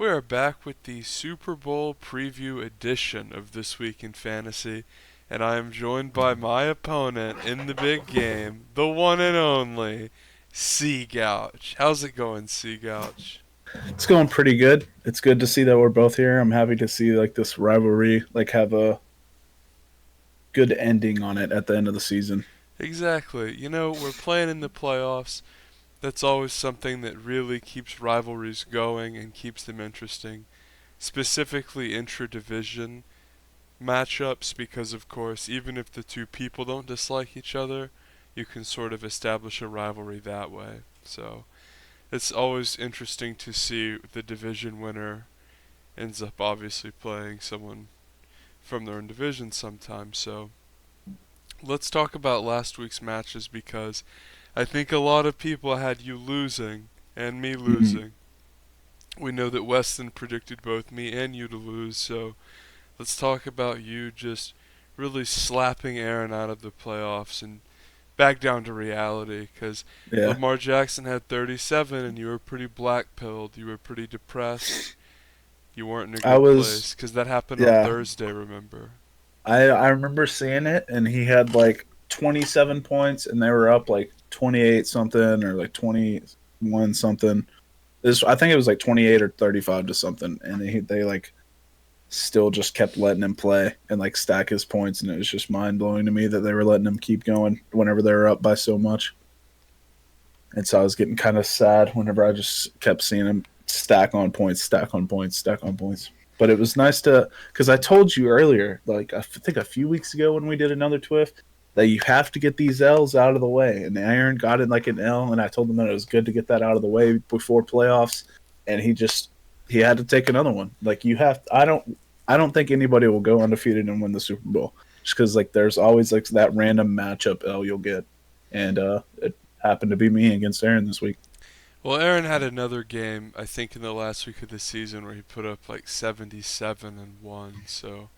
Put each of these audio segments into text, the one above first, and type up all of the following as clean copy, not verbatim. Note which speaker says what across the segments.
Speaker 1: We are back with the Super Bowl preview edition of This Week in Fantasy, and I am joined by my opponent in the big game, the one and only Cgauch. How's it going, Cgauch?
Speaker 2: It's going pretty good. It's good to see that we're both here. I'm happy to see like this rivalry have a good ending on it at the end of the season.
Speaker 1: Exactly. We're playing in the playoffs. That's always something that really keeps rivalries going and keeps them interesting, specifically intra-division matchups, because of course even if the two people don't dislike each other, you can sort of establish a rivalry that way. So it's always interesting to see the division winner ends up obviously playing someone from their own division sometimes. So let's talk about last week's matches, because I think a lot of people had you losing and me
Speaker 2: Mm-hmm.
Speaker 1: losing. We know that Weston predicted both me and you to lose, so let's talk about you just really slapping Aaron out of the playoffs and back down to reality, because
Speaker 2: Yeah,
Speaker 1: Lamar Jackson had 37 and you were pretty black pilled. You were pretty depressed. You weren't in a
Speaker 2: I
Speaker 1: good
Speaker 2: was.
Speaker 1: place because that happened on
Speaker 2: Yeah,
Speaker 1: Thursday, remember?
Speaker 2: I remember seeing it, and he had like 27 points, and they were up like 28 something or like 21 something. This I think it was like 28 or 35 to something, and they like still just kept letting him play and like stack his points, and it was just mind blowing to me that they were letting him keep going whenever they were up by so much. And so I was getting kind of sad whenever I just kept seeing him stack on points, stack on points, stack on points. But it was nice to, because I told you earlier, like I think a few weeks ago when we did another TWIF, that you have to get these L's out of the way. And Aaron got it like an L, and I told him that it was good to get that out of the way before playoffs. And he had to take another one. Like you have, I don't think anybody will go undefeated and win the Super Bowl, just because like there's always like that random matchup L you'll get, and it happened to be me against Aaron this week.
Speaker 1: Well, Aaron had another game, I think, in the last week of the season where he put up like 77 and 1. So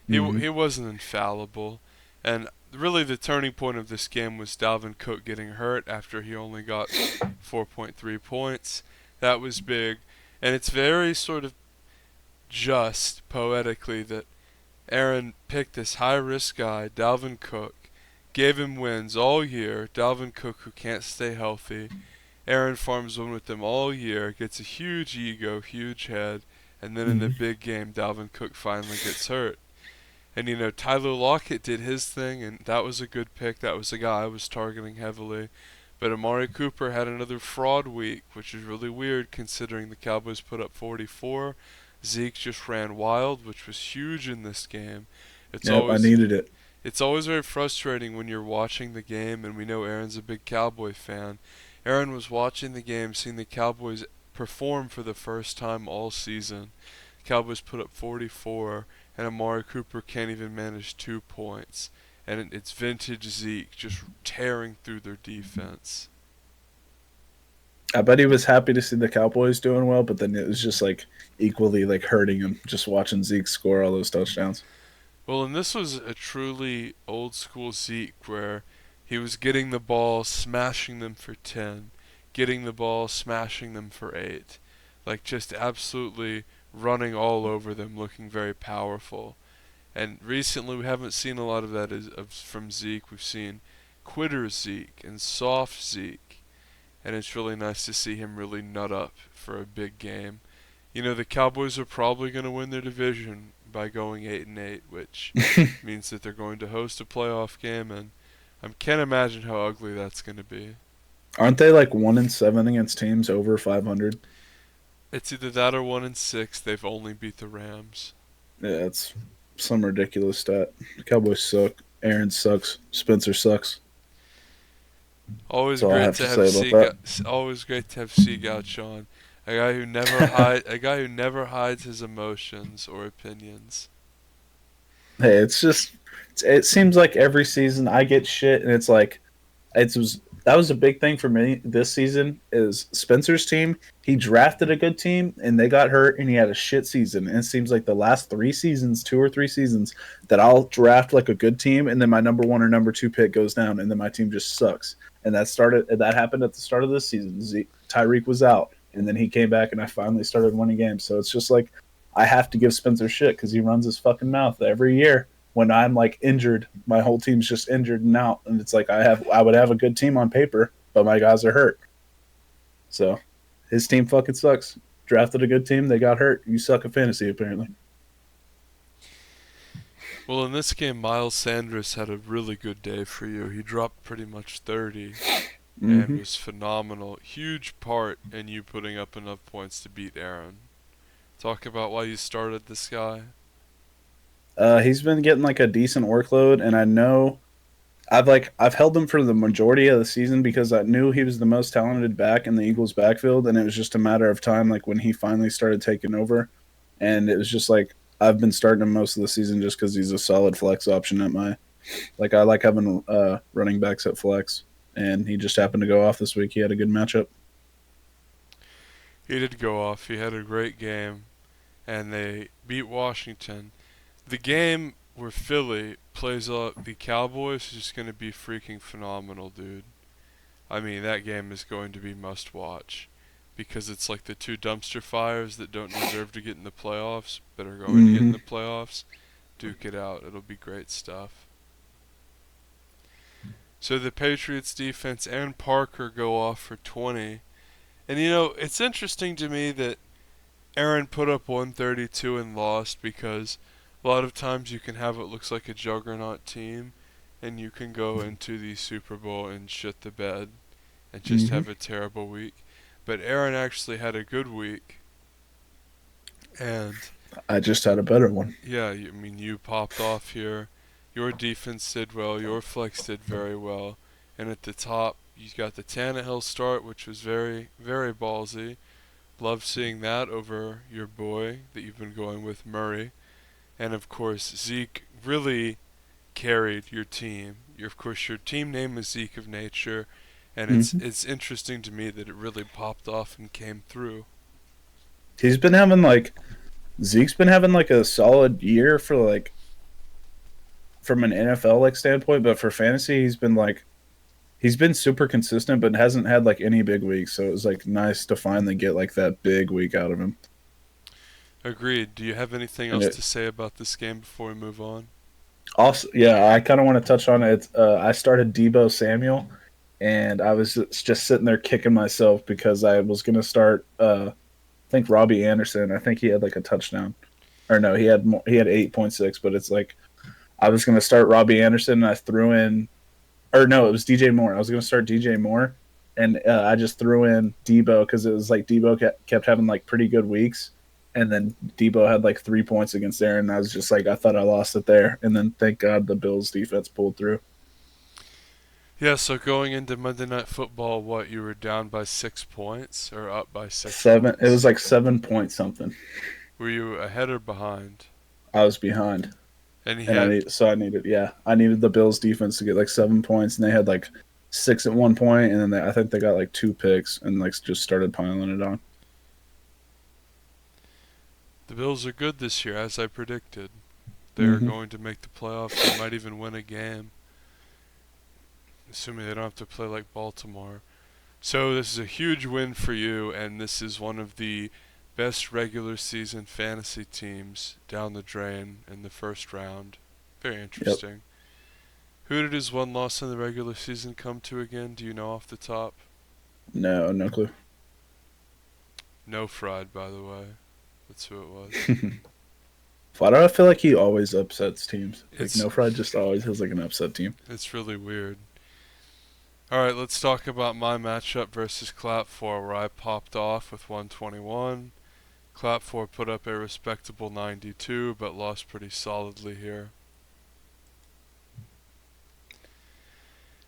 Speaker 1: he
Speaker 2: Mm-hmm.
Speaker 1: wasn't infallible. And really, the turning point of this game was Dalvin Cook getting hurt after he only got 4.3 points. That was big. And it's very sort of just poetically that Aaron picked this high risk guy, Dalvin Cook, gave him wins all year. Dalvin Cook, who can't stay healthy. Aaron farms one with them all year, gets a huge ego, huge head, and then in the
Speaker 2: Mm-hmm.
Speaker 1: big game, Dalvin Cook finally gets hurt. And Tyler Lockett did his thing, and that was a good pick. That was a guy I was targeting heavily. But Amari Cooper had another fraud week, which is really weird considering the Cowboys put up 44. Zeke just ran wild, which was huge in this game. It's
Speaker 2: Yep, I
Speaker 1: always
Speaker 2: needed it.
Speaker 1: it's always very frustrating when you're watching the game, and we know Aaron's a big Cowboy fan. Aaron was watching the game, seeing the Cowboys perform for the first time all season. Cowboys put up 44, and Amari Cooper can't even manage 2 points. And it's vintage Zeke just tearing through their defense.
Speaker 2: I bet he was happy to see the Cowboys doing well, but then it was just like equally like hurting him just watching Zeke score all those touchdowns.
Speaker 1: Well, and this was a truly old school Zeke where he was getting the ball, smashing them for 10, getting the ball, smashing them for 8. Like just absolutely running all over them, looking very powerful. And recently we haven't seen a lot of that from Zeke. We've seen quitter Zeke and soft Zeke. And it's really nice to see him really nut up for a big game. The Cowboys are probably going to win their division by going 8-8, which means that they're going to host a playoff game, and I can't imagine how ugly that's going to be.
Speaker 2: Aren't they like 1-7 against teams over 500?
Speaker 1: It's either that or 1-6. They've only beat the Rams.
Speaker 2: Yeah, it's some ridiculous stat. The Cowboys suck. Aaron sucks. Spencer sucks.
Speaker 1: Always
Speaker 2: That's all I
Speaker 1: great
Speaker 2: have
Speaker 1: to
Speaker 2: to
Speaker 1: have
Speaker 2: say about that.
Speaker 1: Always great to have Cgauch on. A guy who never hides his emotions or opinions.
Speaker 2: Hey, it seems like every season I get shit, and it's like it was that was a big thing for me this season. Is Spencer's team? He drafted a good team, and they got hurt, and he had a shit season. And it seems like the last 3 seasons, 2 or 3 seasons, that I'll draft like a good team, and then my number one or number two pick goes down, and then my team just sucks. And that happened at the start of this season. Tyreek was out. and then he came back, and I finally started winning games. So it's just like I have to give Spencer shit because he runs his fucking mouth every year. When I'm like injured, my whole team's just injured and out, and it's like I would have a good team on paper, but my guys are hurt. So his team fucking sucks. Drafted a good team, they got hurt. You suck at fantasy apparently.
Speaker 1: Well, in this game, Miles Sanders had a really good day for you. He dropped pretty much 30 and
Speaker 2: Mm-hmm.
Speaker 1: was phenomenal. Huge part in you putting up enough points to beat Aaron. Talk about why you started this guy.
Speaker 2: He's been getting like a decent workload, and I know I've held him for the majority of the season because I knew he was the most talented back in the Eagles' backfield, and it was just a matter of time, like when he finally started taking over, and it was just like I've been starting him most of the season just because he's a solid flex option at my like I like having running backs at flex, and he just happened to go off this week. He had a good matchup.
Speaker 1: He did go off. He had a great game, and they beat Washington. The game where Philly plays the Cowboys is just going to be freaking phenomenal, dude. I mean, that game is going to be must watch because it's like the two dumpster fires that don't deserve to get in the playoffs but are going to get in
Speaker 2: Mm-hmm.
Speaker 1: the playoffs. Duke it out. It'll be great stuff. So the Patriots defense and Parker go off for 20. And you know, it's interesting to me that Aaron put up 132 and lost because a lot of times you can have what looks like a juggernaut team and you can go into the Super Bowl and shit the bed and just
Speaker 2: Mm-hmm.
Speaker 1: have a terrible week. But Aaron actually had a good week, and
Speaker 2: I just had a better one.
Speaker 1: yeah, I mean, you popped off here. Your defense did well. Your flex did very well. And at the top, you got the Tannehill start, which was very, very ballsy. Love seeing that over your boy that you've been going with, Murray. And of course, Zeke really carried your team. Of course, your team name is Zeke of Nature, and it's
Speaker 2: Mm-hmm.
Speaker 1: it's interesting to me that it really popped off and came through.
Speaker 2: He's been having like Zeke's been having like a solid year for like from an NFL like standpoint, but for fantasy, he's been super consistent, but hasn't had like any big weeks. So it was like nice to finally get like that big week out of him.
Speaker 1: Agreed. Do you have anything
Speaker 2: And
Speaker 1: else
Speaker 2: it
Speaker 1: to say about this game before we move on?
Speaker 2: also, yeah, I kind of want to touch on it. I started Debo Samuel, and I was just sitting there kicking myself because I was gonna start. I think Robbie Anderson. I think he had like a touchdown, or no, he had 8.6. But it's like I was gonna start Robbie Anderson, and I threw in or no, it was DJ Moore. I was going to start DJ Moore, and I just threw in Debo because it was like Debo kept having like pretty good weeks, and then Debo had like 3 points against Aaron. And I was just like, I thought I lost it there, and then thank God the Bills defense pulled through.
Speaker 1: Yeah, so going into Monday Night Football, what, you were down by 6 points or up by six
Speaker 2: Seven. It was
Speaker 1: points?
Speaker 2: like 7 point something.
Speaker 1: Were you ahead or behind?
Speaker 2: I was behind,
Speaker 1: And he
Speaker 2: and
Speaker 1: had
Speaker 2: I needed the Bills defense to get like 7 points, and they had like six at one point, and then I think they got like two picks and like just started piling it on.
Speaker 1: the Bills are good this year, as I predicted. They are
Speaker 2: Mm-hmm.
Speaker 1: going to make the playoffs. They might even win a game, assuming they don't have to play like Baltimore. So this is a huge win for you, and this is one of the best regular season fantasy teams down the drain in the first round. Very
Speaker 2: Yep.
Speaker 1: interesting. Who did his one loss in the regular season come to again? Do you know off the top?
Speaker 2: No, no clue.
Speaker 1: No Fried, by the way. That's who it was.
Speaker 2: Why do I feel like he always upsets teams? Like
Speaker 1: It's
Speaker 2: No Fry just always has like an upset team.
Speaker 1: it's really weird. All right, let's talk about my matchup versus Clap 4, where I popped off with 121. Clap 4 put up a respectable 92, but lost pretty solidly here.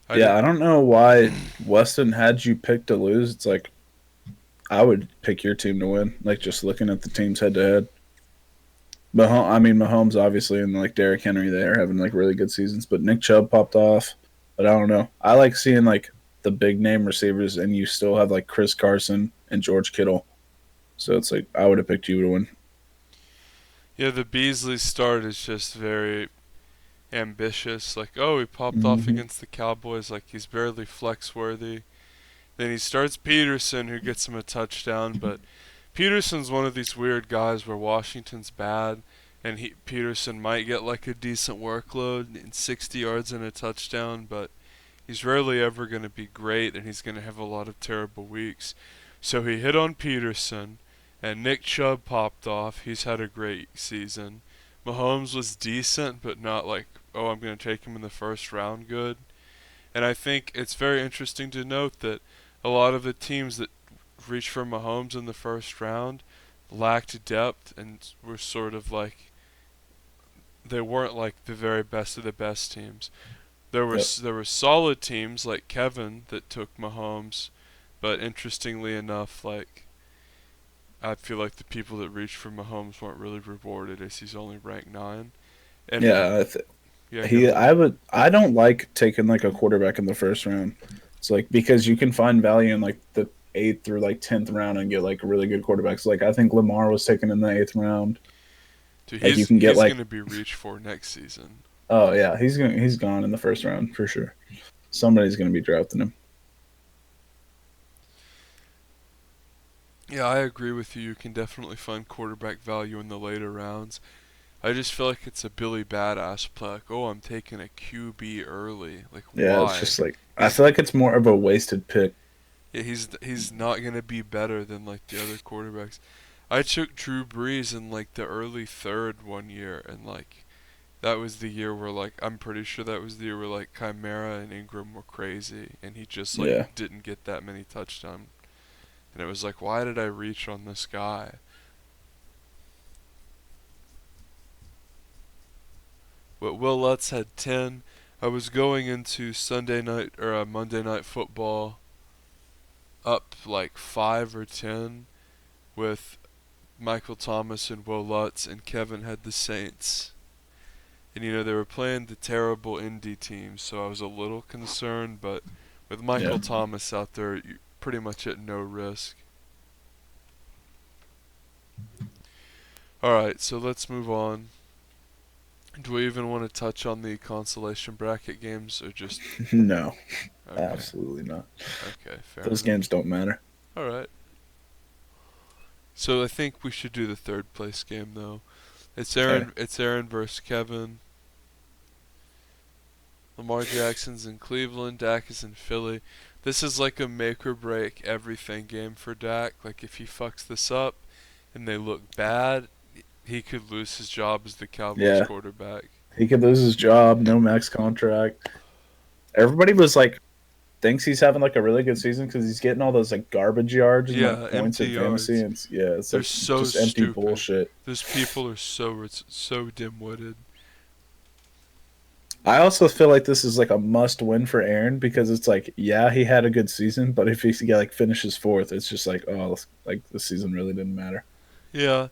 Speaker 1: I
Speaker 2: Yeah,
Speaker 1: did.
Speaker 2: I don't know why Weston had you pick to lose. It's like I would pick your team to win. Like just looking at the teams head to head. I mean Mahomes obviously and like Derrick Henry they are having like really good seasons, but Nick Chubb popped off. But I don't know. I like seeing like the big name receivers and you still have like Chris Carson and George Kittle. So it's like I would have picked you to win.
Speaker 1: Yeah, the Beasley start is just very ambitious. Like, oh, he popped off
Speaker 2: Mm-hmm.
Speaker 1: against the Cowboys. Like, he's barely flex worthy. Then he starts Peterson, who gets him a touchdown. But Peterson's one of these weird guys where Washington's bad, and Peterson might get like a decent workload and 60 yards and a touchdown, but he's rarely ever going to be great, and he's going to have a lot of terrible weeks. So he hit on Peterson, and Nick Chubb popped off. He's had a great season. Mahomes was decent, but not like, oh, I'm going to take him in the first round good. And I think it's very interesting to note that a lot of the teams that reached for Mahomes in the first round lacked depth and were sort of like, they weren't like the very best of the best teams.
Speaker 2: Yep.
Speaker 1: There were solid teams like Kevin that took Mahomes, but interestingly enough, like I feel like the people that reached for Mahomes weren't really rewarded as he's only ranked 9. And
Speaker 2: Yeah,
Speaker 1: yeah, go ahead.
Speaker 2: I don't like taking like a quarterback in the first round. It's like because you can find value in like the 8th through like 10th round and get like really good quarterbacks. Like I think Lamar was taken in the 8th round.
Speaker 1: Dude,
Speaker 2: Like you can get
Speaker 1: he's going
Speaker 2: like,
Speaker 1: to be reached for next season.
Speaker 2: oh yeah, he's gone in the first round for sure. Somebody's gonna be drafting him.
Speaker 1: Yeah, I agree with you. You can definitely find quarterback value in the later rounds. I just feel like it's a Billy Badass play. Like, oh, I'm taking a QB early. Like,
Speaker 2: Yeah, it's
Speaker 1: why?
Speaker 2: just like I
Speaker 1: He's
Speaker 2: feel like it's more of a wasted pick.
Speaker 1: yeah, he's not gonna be better than like the other quarterbacks. I took Drew Brees in like the early third one year, and like that was the year where like I'm pretty sure that was the year where like Chimera and Ingram were crazy, and he just like
Speaker 2: Yeah.
Speaker 1: didn't get that many touchdowns. And it was like, why did I reach on this guy? But Will Lutz had 10. I was going into Sunday night or Monday night football up like 5 or 10 with Michael Thomas and Will Lutz, and Kevin had the Saints. And you know, they were playing the terrible Indy team, so I was a little concerned, but with
Speaker 2: Yeah.
Speaker 1: Michael Thomas out there, you pretty much at no risk. Alright, so let's move on. Do we even want to touch on the consolation bracket games, or just.
Speaker 2: No,
Speaker 1: Okay,
Speaker 2: absolutely not.
Speaker 1: okay, fair
Speaker 2: Those
Speaker 1: enough.
Speaker 2: games don't matter.
Speaker 1: Alright. So I think we should do the third place game though.
Speaker 2: Okay.
Speaker 1: It's Aaron versus Kevin. Lamar Jackson's in Cleveland, Dak is in Philly. This is like a make or break everything game for Dak. Like if he fucks this up and they look bad, he could lose his job as the Cowboys
Speaker 2: Yeah,
Speaker 1: quarterback.
Speaker 2: he could lose his job. No max contract. Everybody was like thinks he's having like a really good season because he's getting all those like garbage yards and like
Speaker 1: Yeah,
Speaker 2: points
Speaker 1: empty
Speaker 2: in fantasy,
Speaker 1: yards.
Speaker 2: and yeah, it's
Speaker 1: They're
Speaker 2: like
Speaker 1: so
Speaker 2: just empty
Speaker 1: stupid.
Speaker 2: bullshit.
Speaker 1: Those people are so dim-witted.
Speaker 2: I also feel like this is like a must win for Aaron because it's like, yeah, he had a good season, but if he like finishes 4th, it's just like, oh, like the season really didn't matter.
Speaker 1: Yeah.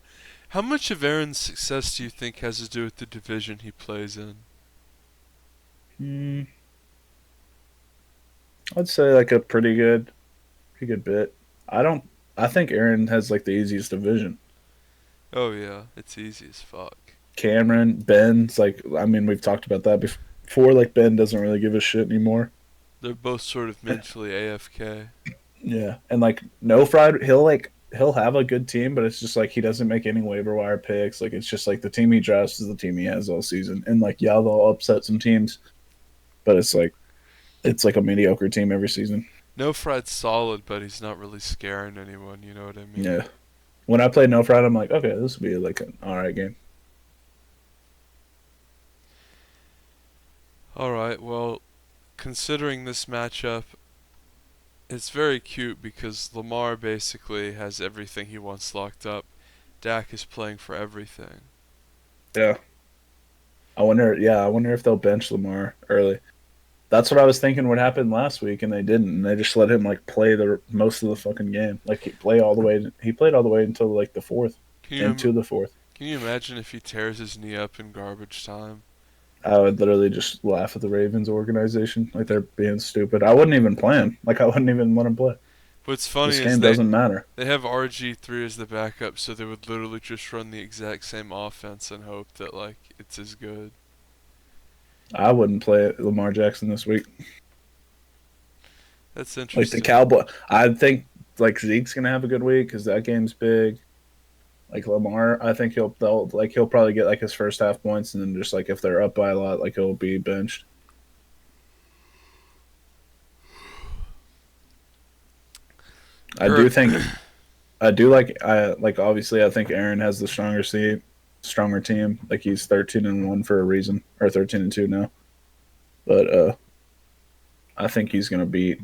Speaker 1: How much of Aaron's success do you think has to do with the division he plays in?
Speaker 2: Hmm, I'd say like a pretty good bit. I don't. I think Aaron has like the easiest division.
Speaker 1: Oh yeah, it's easy as fuck.
Speaker 2: Cameron, Ben's like, I mean, we've talked about that before. Like Ben doesn't really give a shit anymore.
Speaker 1: They're both sort of mentally AFK.
Speaker 2: Yeah, and like no fried, he'll have a good team, but it's just like he doesn't make any waiver wire picks. Like it's just like the team he drafts is the team he has all season, and like yeah, they'll upset some teams, but it's like a mediocre team every season.
Speaker 1: No Fred's solid, but he's not really scaring anyone, you know what I mean?
Speaker 2: Yeah, when I play no fried, I'm like, okay, this will be like an all right game.
Speaker 1: Alright, well, considering this matchup, it's very cute because Lamar basically has everything he wants locked up. Dak is playing for everything.
Speaker 2: Yeah, I wonder. Yeah, I wonder if they'll bench Lamar early. That's what I was thinking would happen last week, and they didn't. And they just let him like play the most of the fucking game. Like he played all the way until like the 4th,
Speaker 1: Can you
Speaker 2: into the 4th.
Speaker 1: can you imagine if he tears his knee up in garbage time?
Speaker 2: I would literally just laugh at the Ravens organization, like they're being stupid. I wouldn't even play him. Like I wouldn't even let him play.
Speaker 1: What's funny
Speaker 2: This
Speaker 1: is
Speaker 2: game doesn't matter.
Speaker 1: they have RG3 as the backup, so they would literally just run the exact same offense and hope that like it's as good.
Speaker 2: I wouldn't play Lamar Jackson this week.
Speaker 1: That's
Speaker 2: Like the
Speaker 1: interesting.
Speaker 2: Cowboy, I think like Zeke's gonna have a good week because that game's big. Like Lamar, I think he'll probably get like his first half points, and then just like if they're up by a lot, like he'll be benched. I
Speaker 1: Er,
Speaker 2: do think I do like obviously I think Aaron has the stronger team. Like he's 13-1 for a reason, or 13-2 now. But I think he's gonna beat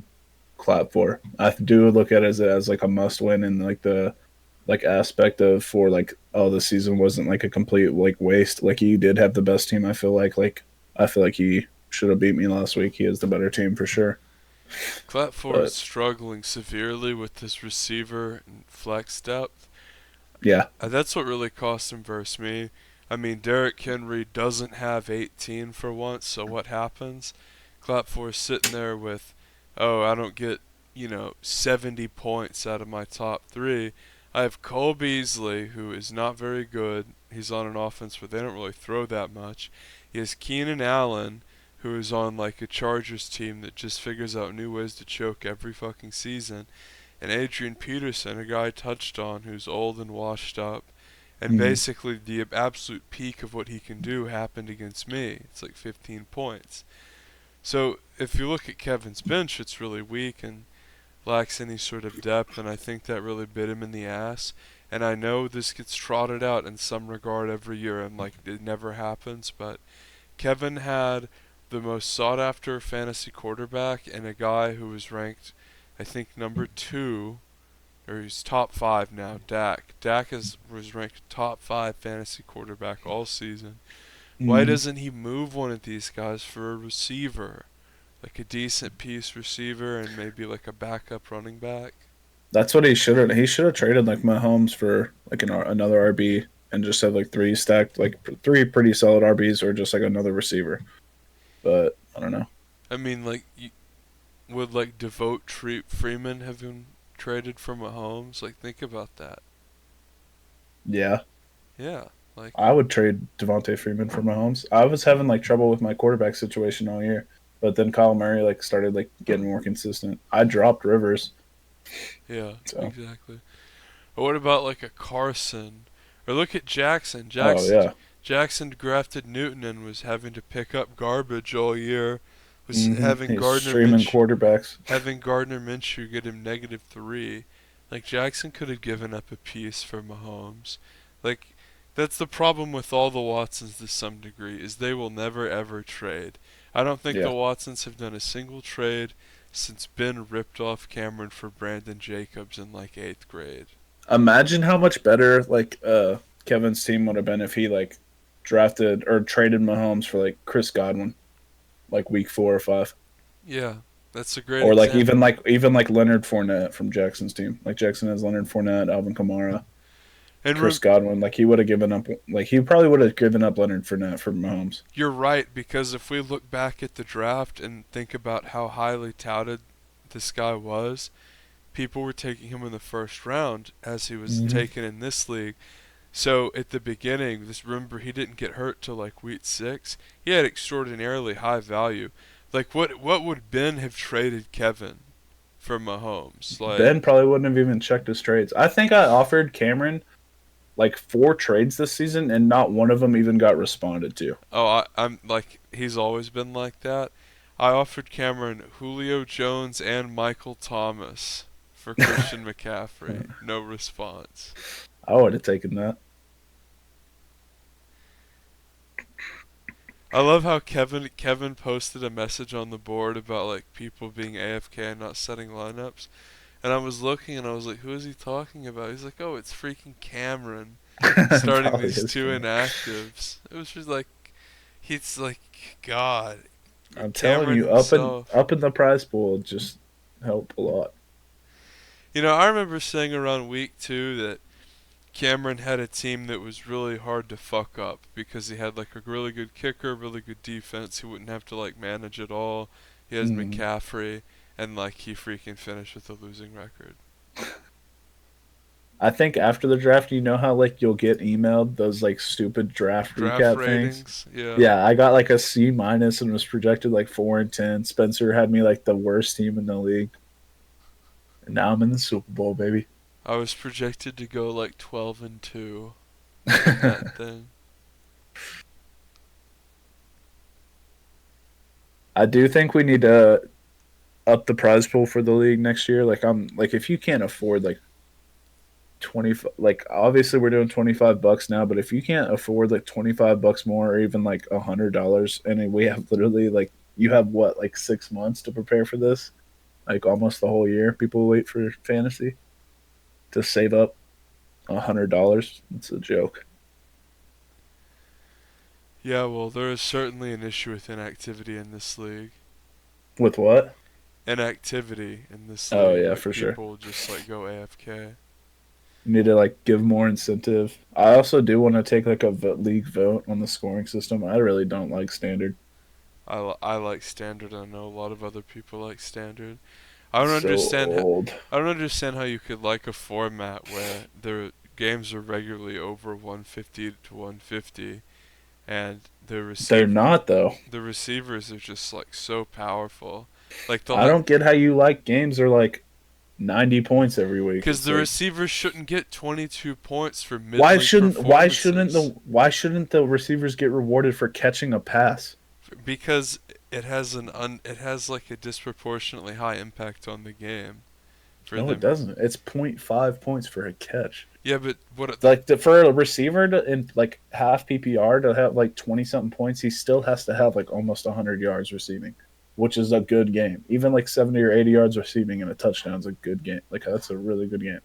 Speaker 2: Clap for. I do look at it as like a must win in like the like aspect of for like oh the season wasn't like a complete like waste. Like he did have the best team. I feel like he should have beat me last week. He has the better team for sure.
Speaker 1: Clatfor is
Speaker 2: But
Speaker 1: struggling severely with his receiver and flex depth.
Speaker 2: yeah,
Speaker 1: That's what really cost him versus me. I mean, Derrick Henry doesn't have 18 for once, so what happens? Clapfor's sitting there with, oh, I don't get, 70 points out of my top three. I have Cole Beasley, who is not very good. He's on an offense where they don't really throw that much. He has Keenan Allen, who is on like a Chargers team that just figures out new ways to choke every fucking season, and Adrian Peterson, a guy I touched on who's old and washed up. And
Speaker 2: mm,
Speaker 1: basically, the absolute peak of what he can do happened against me. It's like 15 points. So, if you look at Kevin's bench, it's really weak and lacks any sort of depth, and I think that really bit him in the ass. And I know this gets trotted out in some regard every year, and like it never happens, but Kevin had the most sought after fantasy quarterback and a guy who was ranked, I think, number two, or he's top five now. Dak. Was ranked top five fantasy quarterback all season. Why
Speaker 2: mm,
Speaker 1: doesn't he move one of these guys for a receiver, like a decent piece receiver and maybe like a backup running back?
Speaker 2: that's what he should have. He should have traded like Mahomes for like another RB and just have like three stacked, like three pretty solid RBs, or just like another receiver. But I don't know.
Speaker 1: I mean, like, would like Devote Freeman have been traded for Mahomes? Like, think about that.
Speaker 2: Yeah,
Speaker 1: Yeah, like,
Speaker 2: I would trade Devontae Freeman for Mahomes. I was having like trouble with my quarterback situation all year, but then Kyle Murray like started like getting more consistent. I dropped Rivers,
Speaker 1: yeah,
Speaker 2: so
Speaker 1: exactly. Or what about like a Carson? Or look at Jackson.
Speaker 2: oh yeah,
Speaker 1: Jackson drafted Newton and was having to pick up garbage all year. Was
Speaker 2: he's streaming quarterbacks.
Speaker 1: Having Gardner Minshew get him -3. Like Jackson could have given up a piece for Mahomes. Like that's the problem with all the Watsons to some degree is they will never ever trade. I don't think
Speaker 2: Yeah,
Speaker 1: the Watsons have done a single trade since Ben ripped off Cameron for Brandon Jacobs in like 8th grade.
Speaker 2: imagine how much better like Kevin's team would have been if he like drafted or traded Mahomes for like Chris Godwin like week 4 or 5,
Speaker 1: Yeah, that's a great
Speaker 2: or like
Speaker 1: example.
Speaker 2: even like Leonard Fournette from Jackson's team. Like Jackson has Leonard Fournette, Alvin Kamara,
Speaker 1: And
Speaker 2: Chris Godwin. Like he would have given up. Like he probably would have given up Leonard Fournette for Mahomes.
Speaker 1: you're right, because if we look back at the draft and think about how highly touted this guy was, people were taking him in the first round as he was
Speaker 2: Mm-hmm.
Speaker 1: taken in this league. So at the beginning, this remember he didn't get hurt till like week 6. He had extraordinarily high value. Like what would Ben have traded Kevin for Mahomes? Like,
Speaker 2: Ben probably wouldn't have even checked his trades. I think I offered Cameron like 4 trades this season, and not one of them even got responded to.
Speaker 1: oh, I'm like he's always been like that. I offered Cameron Julio Jones and Michael Thomas for Christian McCaffrey. No response.
Speaker 2: I would have taken that.
Speaker 1: I love how Kevin posted a message on the board about like people being AFK and not setting lineups. And I was looking and I was like, who is he talking about? He's like, oh, it's freaking Cameron starting
Speaker 2: Probably
Speaker 1: these
Speaker 2: is
Speaker 1: two
Speaker 2: Cameron.
Speaker 1: inactives. It was just like, he's like, God,
Speaker 2: I'm telling
Speaker 1: Cameron
Speaker 2: you,
Speaker 1: himself.
Speaker 2: up in the prize pool would just help a lot.
Speaker 1: I remember saying around week 2 that Cameron had a team that was really hard to fuck up because he had like a really good kicker, really good defense. He wouldn't have to like manage it all. He has
Speaker 2: Mm.
Speaker 1: McCaffrey, and like he freaking finished with a losing record.
Speaker 2: I think after the draft, you know how like you'll get emailed those like stupid draft
Speaker 1: Draft
Speaker 2: recap things.
Speaker 1: ratings, yeah.
Speaker 2: Yeah, I got like a C minus and was projected like 4-10. Spencer had me like the worst team in the league. And now I'm in the Super Bowl, baby.
Speaker 1: I was projected to go like 12-2 in that thing.
Speaker 2: I do think we need to up the prize pool for the league next year. Like I'm like if you can't afford like 20, like obviously we're doing $25 now, but if you can't afford like $25 more or even like $100, and we have literally like you have what like 6 months to prepare for this, like almost the whole year. People wait for fantasy to save up $100. It's a joke.
Speaker 1: Yeah, well, there is certainly an issue with inactivity in this league.
Speaker 2: With what?
Speaker 1: Inactivity in this
Speaker 2: Oh
Speaker 1: league.
Speaker 2: yeah,
Speaker 1: Like,
Speaker 2: for sure.
Speaker 1: people just, like, go AFK.
Speaker 2: You need to like give more incentive. I also do want to take like a league vote on the scoring system. I really don't like standard.
Speaker 1: I like standard. I know a lot of other people like standard.
Speaker 2: It's so old.
Speaker 1: I don't understand how you could like a format where the games are regularly over 150 to 150, and
Speaker 2: They're not though.
Speaker 1: the receivers are just like so powerful. Like they'll
Speaker 2: I
Speaker 1: have
Speaker 2: don't get how you like games are like 90 points every week.
Speaker 1: because
Speaker 2: It's
Speaker 1: the
Speaker 2: like
Speaker 1: receivers shouldn't get 22 points for mid-league
Speaker 2: the
Speaker 1: performances
Speaker 2: why shouldn't the receivers get rewarded for catching a pass?
Speaker 1: because it has like a disproportionately high impact on the game for
Speaker 2: No, it
Speaker 1: them.
Speaker 2: doesn't. It's point 0.5 points for a catch.
Speaker 1: Yeah, but
Speaker 2: Like for a receiver to in like half PPR to have like 20 something points, he still has to have like almost 100 yards receiving, which is a good game. Even like 70 or 80 yards receiving and a touchdown is a good game. Like that's a really good game.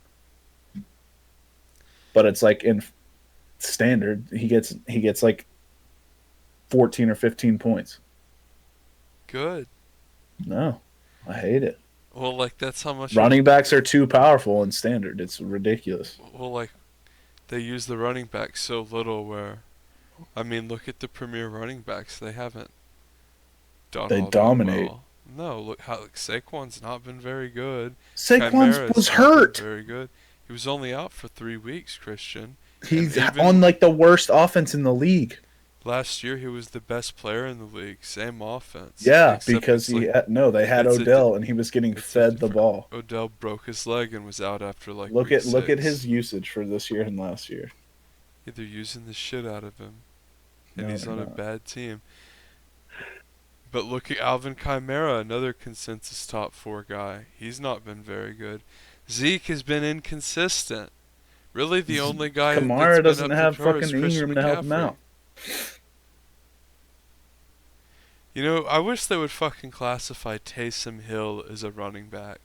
Speaker 2: But it's like in standard, he gets like 14 or 15 points.
Speaker 1: good.
Speaker 2: No, I hate it.
Speaker 1: Well, like that's how much
Speaker 2: Running backs are too powerful in standard. It's ridiculous.
Speaker 1: well, like they use the running back so little where I mean, look at the premier running backs. They haven't done
Speaker 2: They
Speaker 1: all that
Speaker 2: dominate.
Speaker 1: well. No, look how like, Saquon's not been very good.
Speaker 2: Saquon
Speaker 1: Chimera's
Speaker 2: was
Speaker 1: not been
Speaker 2: hurt.
Speaker 1: very good. He was only out for 3 weeks, Christian. And
Speaker 2: He's on
Speaker 1: even
Speaker 2: like the worst offense in the league.
Speaker 1: last year, he was the best player in the league. Same offense,
Speaker 2: Yeah,
Speaker 1: except
Speaker 2: because
Speaker 1: it's like
Speaker 2: they had
Speaker 1: it's a di-
Speaker 2: Odell and he was getting
Speaker 1: it's a
Speaker 2: fed the
Speaker 1: different.
Speaker 2: ball.
Speaker 1: Odell broke his leg and was out after like
Speaker 2: Look
Speaker 1: week
Speaker 2: at
Speaker 1: six.
Speaker 2: his usage for this year and last year.
Speaker 1: Yeah, they're using the shit out of him, and
Speaker 2: No,
Speaker 1: he's
Speaker 2: they're
Speaker 1: on a
Speaker 2: not.
Speaker 1: bad team. But look at Alvin Kamara, another consensus top 4 guy. He's not been very good. Zeke has been inconsistent. Really, the only guy that's
Speaker 2: Kamara
Speaker 1: been
Speaker 2: doesn't
Speaker 1: up to
Speaker 2: have
Speaker 1: par is
Speaker 2: fucking
Speaker 1: Christian
Speaker 2: Ingram to help him
Speaker 1: McCaffrey.
Speaker 2: out.
Speaker 1: You know, I wish they would fucking classify Taysom Hill as a running back.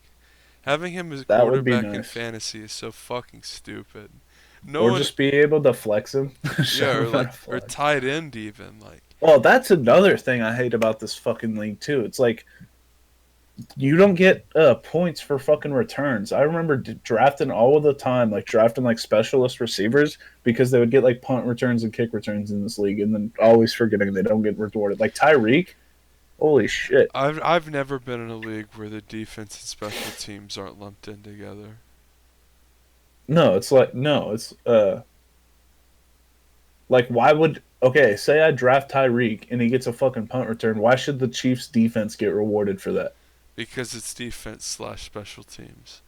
Speaker 1: Having him as a
Speaker 2: That would be
Speaker 1: quarterback in
Speaker 2: nice.
Speaker 1: fantasy is so fucking stupid. No
Speaker 2: Or
Speaker 1: one,
Speaker 2: just be able to flex him,
Speaker 1: yeah,
Speaker 2: shove him in a
Speaker 1: or
Speaker 2: flex.
Speaker 1: tight end even. Like,
Speaker 2: Well, that's another thing I hate about this fucking league too. It's like you don't get points for fucking returns. I remember drafting all of the time, like drafting like specialist receivers because they would get like punt returns and kick returns in this league, and then always forgetting they don't get rewarded. Like Tyreek, holy shit!
Speaker 1: I've never been in a league where the defense and special teams aren't lumped in together.
Speaker 2: No, it's like why would okay? Say I draft Tyreek and he gets a fucking punt return. Why should the Chiefs defense get rewarded for that?
Speaker 1: Because it's defense slash special teams.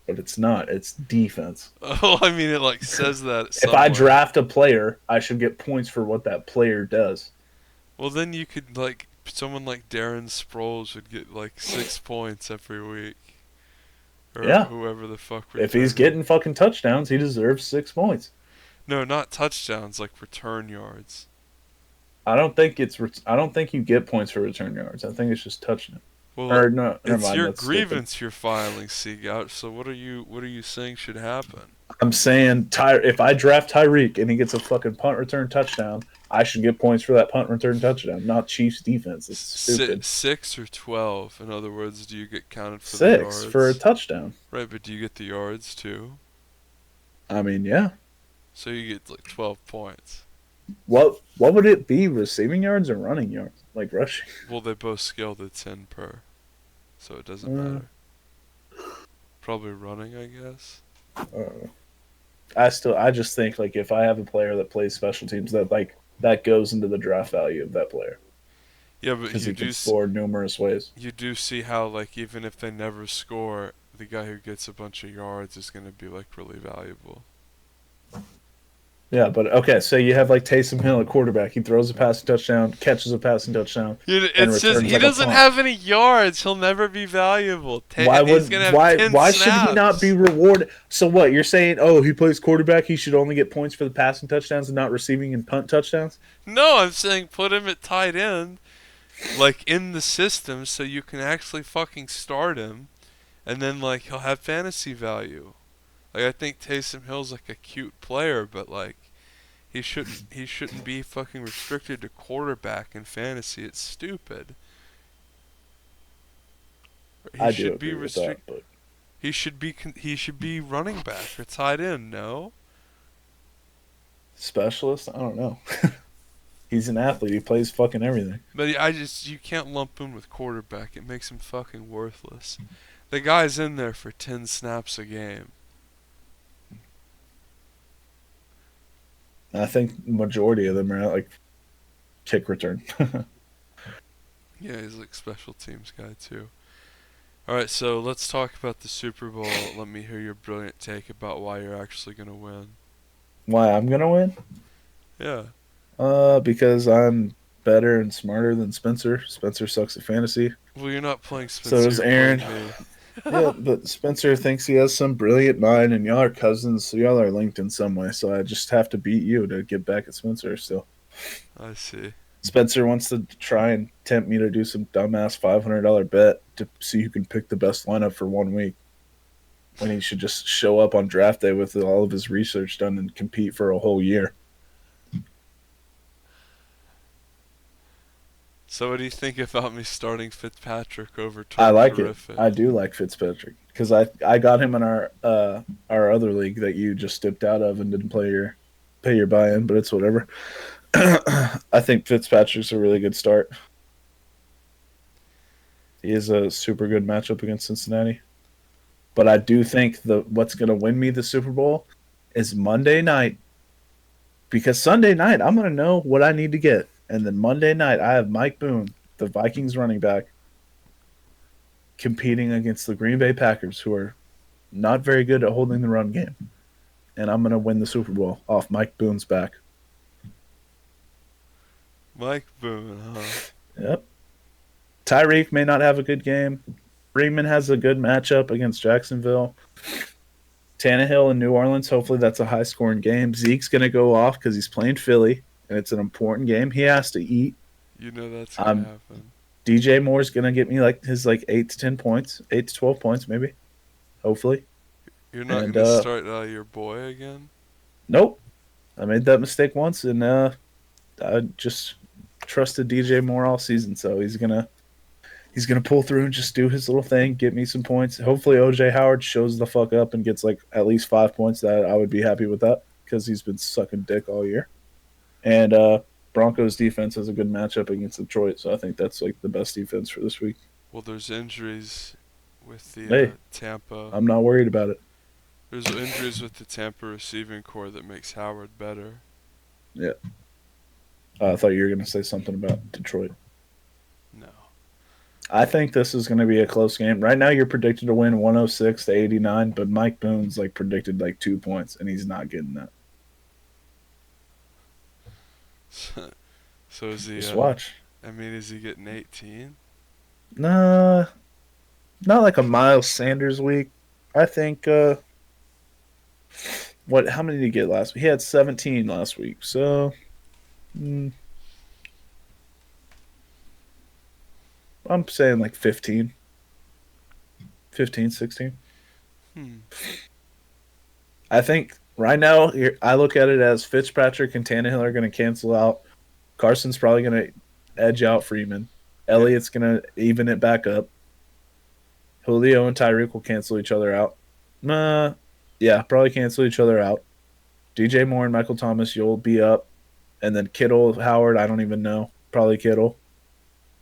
Speaker 2: But it's not. It's defense.
Speaker 1: Oh, I mean, it like says that
Speaker 2: If I
Speaker 1: somewhere.
Speaker 2: draft a player, I should get points for what that player does.
Speaker 1: Well, then you could like someone like Darren Sproles would get like 6 points every week, or
Speaker 2: Yeah.
Speaker 1: whoever the fuck
Speaker 2: If he's
Speaker 1: returned them.
Speaker 2: getting fucking touchdowns, he deserves 6 points.
Speaker 1: No, not touchdowns, like return yards.
Speaker 2: I don't think you get points for return yards. I think it's just touchdown.
Speaker 1: Well,
Speaker 2: Or no, never
Speaker 1: it's
Speaker 2: mind.
Speaker 1: your
Speaker 2: That's stupid.
Speaker 1: grievance you're filing, Cgauch. So what are you saying should happen?
Speaker 2: I'm saying if I draft Tyreek and he gets a fucking punt return touchdown, I should get points for that punt return touchdown, not Chiefs defense. It's stupid.
Speaker 1: 6 or 12. In other words, do you get counted for the
Speaker 2: 6 for a
Speaker 1: yards?
Speaker 2: touchdown.
Speaker 1: Right, but do you get the yards too?
Speaker 2: I mean, yeah.
Speaker 1: So you get like 12 points.
Speaker 2: What would it be? Receiving yards or running yards? Like rushing?
Speaker 1: Well, they both scale to 10 per, so it doesn't
Speaker 2: Uh,
Speaker 1: matter. Probably running, I guess.
Speaker 2: uh, I just think like if I have a player that plays special teams, that goes into the draft value of that player
Speaker 1: Yeah, but
Speaker 2: because he can score numerous ways.
Speaker 1: you do see how like even if they never score, the guy who gets a bunch of yards is going to be like really valuable.
Speaker 2: Yeah, but okay, so you have like Taysom Hill at quarterback. He throws a passing touchdown, catches a passing touchdown, and
Speaker 1: It's just
Speaker 2: returns
Speaker 1: he
Speaker 2: like a
Speaker 1: doesn't
Speaker 2: punt.
Speaker 1: have any yards. He'll never be valuable.
Speaker 2: Why
Speaker 1: And he's
Speaker 2: would
Speaker 1: gonna have 10
Speaker 2: why should he not be
Speaker 1: snaps.
Speaker 2: rewarded? So what you're saying? Oh, he plays quarterback. He should only get points for the passing touchdowns and not receiving and punt touchdowns.
Speaker 1: No, I'm saying put him at tight end, like in the system, so you can actually fucking start him, and then like he'll have fantasy value. Like I think Taysom Hill's like a cute player, but like he shouldn't be fucking restricted to quarterback in fantasy. It's stupid. He
Speaker 2: I do
Speaker 1: should be
Speaker 2: agree with that,
Speaker 1: restrict.
Speaker 2: but
Speaker 1: He should be running back or tight end. No.
Speaker 2: specialist, I don't know. He's an athlete. He plays fucking everything.
Speaker 1: But you can't lump him with quarterback. It makes him fucking worthless. The guy's in there for 10 snaps a game.
Speaker 2: I think majority of them are like kick return.
Speaker 1: Yeah, he's like special teams guy too. All right, so let's talk about the Super Bowl. Let me hear your brilliant take about why you're actually gonna win.
Speaker 2: Why I'm gonna win?
Speaker 1: Yeah.
Speaker 2: Because I'm better and smarter than Spencer. Spencer sucks at fantasy.
Speaker 1: Well, you're not playing
Speaker 2: So
Speaker 1: Spencer.
Speaker 2: does
Speaker 1: You're
Speaker 2: Aaron.
Speaker 1: playing me.
Speaker 2: Yeah, but Spencer thinks he has some brilliant mind, and y'all are cousins, so y'all are linked in some way. So I just have to beat you to get back at Spencer. Still,
Speaker 1: I see.
Speaker 2: Spencer wants to try and tempt me to do some dumbass $500 bet to see who can pick the best lineup for 1 week. When he should just show up on draft day with all of his research done and compete for a whole year.
Speaker 1: So what do you think about me starting Fitzpatrick over
Speaker 2: I like it.
Speaker 1: Terrific?
Speaker 2: I do like Fitzpatrick because I got him in our other league that you just dipped out of and didn't pay your buy in, but it's whatever. I think Fitzpatrick's a really good start. He is a super good matchup against Cincinnati. But I do think what's going to win me the Super Bowl is Monday night, because Sunday night I'm going to know what I need to get, and then Monday night I have Mike Boone, the Vikings running back, competing against the Green Bay Packers, who are not very good at holding the run game, and I'm going to win the Super Bowl off Mike Boone's back.
Speaker 1: Mike Boone, huh?
Speaker 2: Yep. Tyreek may not have a good game. Freeman has a good matchup against Jacksonville. Tannehill in New Orleans, hopefully that's a high-scoring game. Zeke's going to go off because he's playing Philly, and it's an important game. He has to eat.
Speaker 1: You know that's gonna happen.
Speaker 2: DJ Moore's going to get me his 8 to 10 points, 8 to 12 points maybe, hopefully.
Speaker 1: You're not
Speaker 2: And
Speaker 1: gonna start your boy again?
Speaker 2: nope, I made that mistake once, and I just trusted DJ Moore all season, so he's gonna pull through and just do his little thing, get me some points. Hopefully, OJ Howard shows the fuck up and gets at least 5 points. That I would be happy with that because he's been sucking dick all year. And Broncos defense has a good matchup against Detroit, so I think that's the best defense for this week.
Speaker 1: Well, there's injuries with the
Speaker 2: Hey,
Speaker 1: Tampa.
Speaker 2: I'm not worried about it.
Speaker 1: There's injuries with the Tampa receiving core that makes Howard better.
Speaker 2: Yeah. I thought you were going to say something about Detroit.
Speaker 1: No.
Speaker 2: I think this is going to be a close game. Right now, you're predicted to win 106 to 89, but Mike Boone's predicted 2 points, and he's not getting that.
Speaker 1: So is he?
Speaker 2: Just watch.
Speaker 1: I mean, is he getting 18?
Speaker 2: Nah, not like a Miles Sanders week. I think. How many did he get last week? He had 17 last week, so. I'm saying 15. 15, 16. I think right now, I look at it as Fitzpatrick and Tannehill are going to cancel out. Carson's probably going to edge out Freeman. Elliott's going to even it back up. Julio and Tyreek will cancel each other out. Yeah, probably cancel each other out. DJ Moore and Michael Thomas, you'll be up. And then Kittle, Howard, I don't even know. Probably Kittle.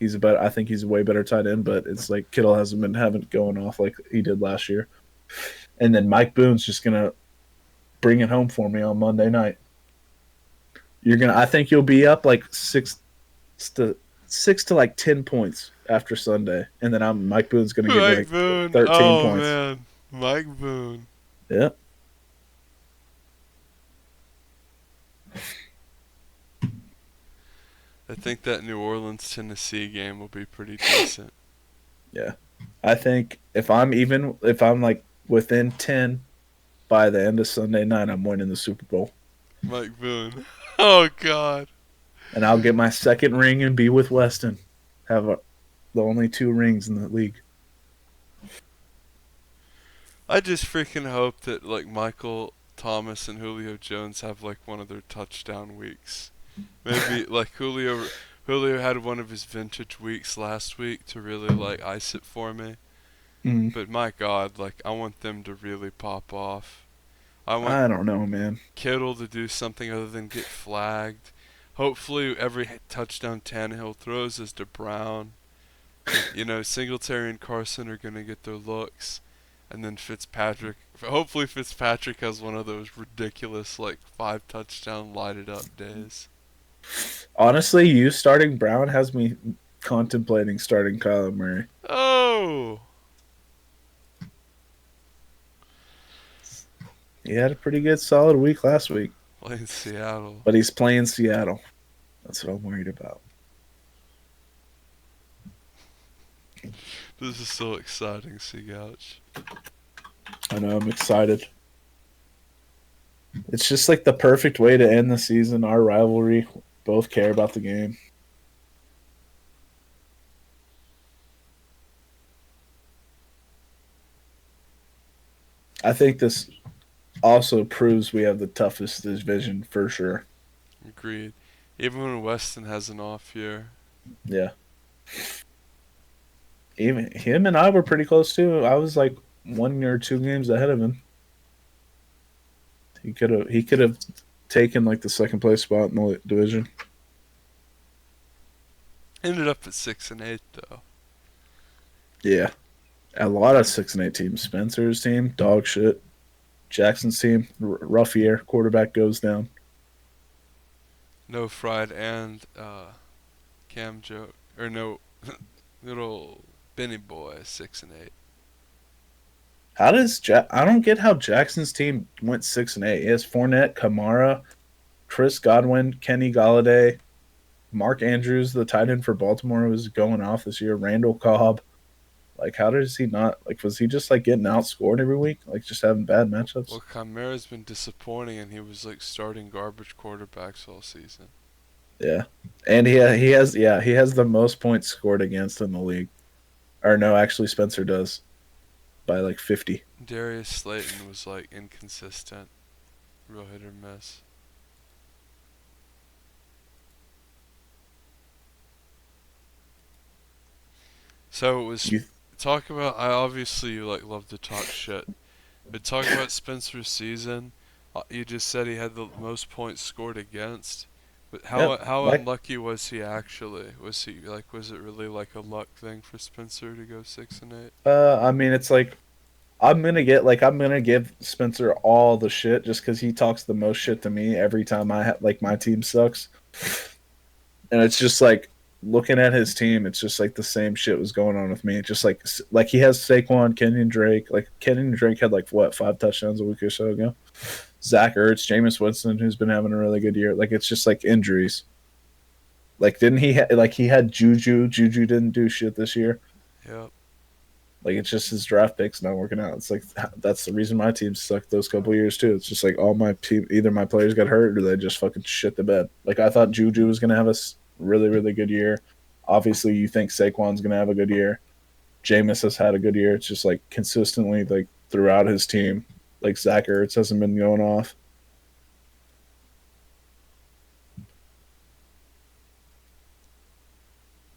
Speaker 2: I think he's a way better tight end, but it's Kittle hasn't been having going off like he did last year. And then Mike Boone's just going to bring it home for me on Monday night. I think you'll be up 6 to 6 to like 10 points after Sunday, and then Mike Boone's gonna get me
Speaker 1: Mike
Speaker 2: like
Speaker 1: Boone.
Speaker 2: 13
Speaker 1: Oh
Speaker 2: points.
Speaker 1: man, Mike Boone.
Speaker 2: Yeah,
Speaker 1: I think that New Orleans Tennessee game will be pretty decent.
Speaker 2: yeah. I think if I'm like within 10 by the end of Sunday night, I'm winning the Super Bowl,
Speaker 1: Mike Boone. Oh god.
Speaker 2: and I'll get my second ring and be with Weston. Have the only 2 rings in the league.
Speaker 1: I just freaking hope that like Michael Thomas and Julio Jones have like one of their touchdown weeks. Maybe like Julio had one of his vintage weeks last week to really like ice it for me.
Speaker 2: Mm,
Speaker 1: But my god, like I want them to really pop off. I want
Speaker 2: I don't know, man.
Speaker 1: Kittle to do something other than get flagged. Hopefully every touchdown Tannehill throws is to Brown. You know, Singletary and Carson are going to get their looks. And then hopefully Fitzpatrick has one of those ridiculous, like, 5 touchdown lighted up days.
Speaker 2: Honestly, you starting Brown has me contemplating starting Kyler Murray.
Speaker 1: Oh!
Speaker 2: He had a pretty good, solid week last week,
Speaker 1: Playing Seattle.
Speaker 2: but he's playing Seattle. That's what I'm worried about.
Speaker 1: This is so exciting, Cgauch.
Speaker 2: I know, I'm excited. It's just like the perfect way to end the season. Our rivalry, both care about the game. I think this also proves we have the toughest division for sure.
Speaker 1: Agreed. Even when Weston has an off year.
Speaker 2: Yeah. Even him and I were pretty close too. I was like 1 or 2 games ahead of him. He could have taken like the second place spot in the division.
Speaker 1: Ended up at 6-8 though.
Speaker 2: Yeah. A lot of 6-8 teams. Spencer's team, dog shit. Jackson's team, rough year. Quarterback goes down.
Speaker 1: No Fried and Cam Joke or no little Benny Boy 6-8.
Speaker 2: How does I don't get how Jackson's team went 6-8. He has Fournette, Kamara, Chris Godwin, Kenny Galladay, Mark Andrews, the tight end for Baltimore, was going off this year. Randall Cobb. Like, how does he not? Like, was he just like getting outscored every week? Like, just having bad matchups?
Speaker 1: Well, Chimera's been disappointing, and he was like starting garbage quarterbacks all season.
Speaker 2: Yeah, and he has the most points scored against in the league. Or no, actually Spencer does by like 50.
Speaker 1: Darius Slayton was like inconsistent, real hit or miss. So it was
Speaker 2: You,
Speaker 1: talk about. I obviously you like love to talk shit, but talk about Spencer's season. You just said he had the most points scored against. But
Speaker 2: yep,
Speaker 1: how
Speaker 2: like
Speaker 1: unlucky was he actually? Was it really like a luck thing for Spencer to go 6-8?
Speaker 2: I mean, it's like I'm gonna give Spencer all the shit just because he talks the most shit to me every time like my team sucks, and it's just like looking at his team, it's just like the same shit was going on with me. Just like he has Saquon, Kenyon Drake. Like Kenyon Drake had like what 5 touchdowns a week or so ago. Zach Ertz, Jameis Winston, who's been having a really good year. Like it's just like injuries. Like didn't like he had Juju? Juju didn't do shit this year.
Speaker 1: Yep.
Speaker 2: Like it's just his draft picks not working out. It's like that's the reason my team sucked those couple years too. It's just like all my team, either my players got hurt or they just fucking shit the bed. Like I thought Juju was gonna have a really really good year. Obviously, you think Saquon's gonna have a good year. Jameis has had a good year. It's just like consistently like throughout his team. Like Zach Ertz hasn't been going off.